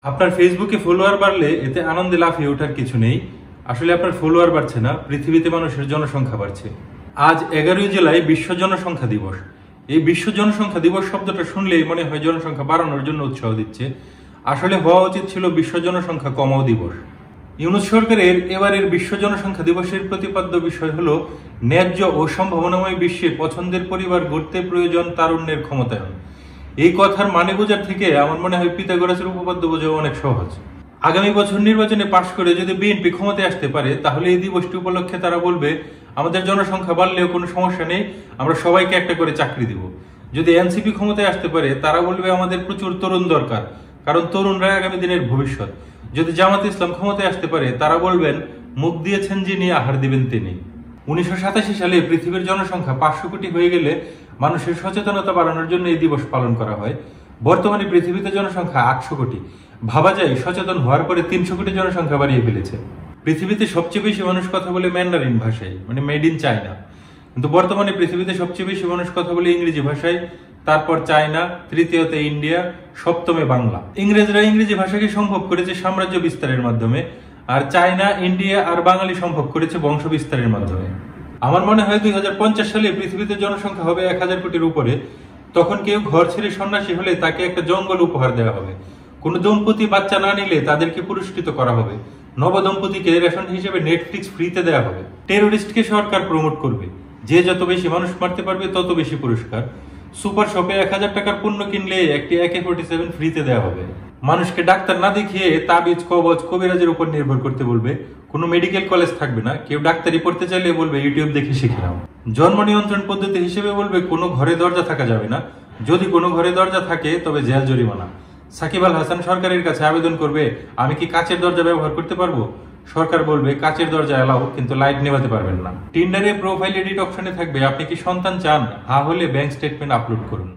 আপনার ফেসবুকে ফলোয়ার বাড়লে এতে আনন্দে লাফিয়ে ওঠার কিছু নেই। আসলে আপনার ফলোয়ার বাড়ছে না, পৃথিবীতে মানুষের জনসংখ্যা বাড়ছে। আজ 11 জুলাই বিশ্ব জনসংখ্যা দিবস। এই বিশ্ব জনসংখ্যা দিবস শব্দটা শুনলেই মনে হয় জনসংখ্যা বাড়ানোর জন্য উৎসাহ দিচ্ছে। আসলে হওয়া উচিত ছিল বিশ্ব জনসংখ্যা কমাও দিবস। ইউনূস সরকারের এবারের বিশ্ব জনসংখ্যা দিবসের প্রতিপাদ্য বিষয় হলো ন্যায্য ও সম্ভাবনাময় বিশ্বে পছন্দের পরিবার গড়তে প্রয়োজন তারুণ্যের ক্ষমতায়ন। এই কথার মানে বোঝার থেকে আমার মনে হয় পিথাগোরাসের উপপাদ্য বোঝা অনেক সহজ। আগামী বছর নির্বাচনে পাশ করে যদি বিএনপি ক্ষমতায় আসতে পারে, তাহলে এই দিবসটি উপলক্ষে তারা বলবে আমাদের জনসংখ্যা বাড়লেও কোনো সমস্যা নেই, আমরা সবাইকে একটা করে চাকরি দিব। যদি এনসিপি ক্ষমতায় আসতে পারে, তারা বলবে আমাদের প্রচুর তরুণ দরকার, কারণ তরুণরা আগামী দিনের ভবিষ্যৎ। যদি জামাত ইসলাম ক্ষমতায় আসতে পারে, তারা বলবেন মুখ দিয়েছেন যিনি আহার দিবেন তিনি। 1987 সালে পৃথিবীর জনসংখ্যা 500 কোটি হয়ে গেলে মানুষের সচেতনতা বাড়ানোর জন্য এই দিবস পালন করা হয়। বর্তমানে পৃথিবীতে জনসংখ্যা 800 কোটি। ভাবা যায় সচেতন হওয়ার পরে 300 কোটি জনসংখ্যা বাড়িয়ে ফেলেছে। পৃথিবীতে সবচেয়ে বেশি মানুষ কথা বলে ম্যান্ডারিন ভাষায়, মানে মেড ইন চায়না। কিন্তু বর্তমানে পৃথিবীতে সবচেয়ে বেশি মানুষ কথা বলে ইংরেজি ভাষায়, তারপর চায়না, তৃতীয়তে ইন্ডিয়া, সপ্তমে বাংলা। ইংরেজরা ইংরেজি ভাষাকে সম্ভব করেছে সাম্রাজ্য বিস্তারের মাধ্যমে, আর চায়না, ইন্ডিয়া আর বাঙালি সম্ভব করেছে বংশ বিস্তারের মাধ্যমে। আমার মনে হয় 2050 সালে পৃথিবীতে জনসংখ্যা হবে 1000 কোটির উপরে। তখন কেউ ঘর ছেড়ে সন্ন্যাসী হলে তাকে একটা জঙ্গল উপহার দেওয়া হবে। কোনো দম্পতি বাচ্চা না নিলে তাদেরকে পুরস্কৃত করা হবে। নবদম্পতিকে রেশন হিসেবে নেটফ্লিক্স ফ্রিতে দেওয়া হবে। টেরোরিস্টকে সরকার প্রমোট করবে, যে যত বেশি মানুষ মারতে পারবে তত বেশি পুরস্কার। সুপার শপে 1000 টাকার পণ্য কিনলে একটি AK-47 ফ্রিতে দেওয়া হবে। মানুষকে ডাক্তার না দেখিয়ে তাবিজ, কবজ, কবিরাজের উপর নির্ভর করতে বলবে। কোনো মেডিকেল কলেজ থাকবে না, কেউ ডাক্তারি পড়তে চাইলে বলবে ইউটিউব দেখে শিখে নাও। জন্ম নিয়ন্ত্রণ পদ্ধতি হিসেবে বলবে কোনো ঘরে দরজা থাকা যাবে না, যদি কোনো ঘরে দরজা থাকে তবে জেল জরিমানা। সাকিব আল হাসান সরকারের কাছে আবেদন করবে আমি কি কাচের দরজা ব্যবহার করতে পারবো? সরকার বলবে কাচের দরজা এলাও, কিন্তু লাইট নেভাতে পারবেন না। টিন্ডারে প্রোফাইল এডিট অপশনে থাকবে আপনি কি সন্তান চান? হ্যাঁ হলে ব্যাংক স্টেটমেন্ট আপলোড করুন।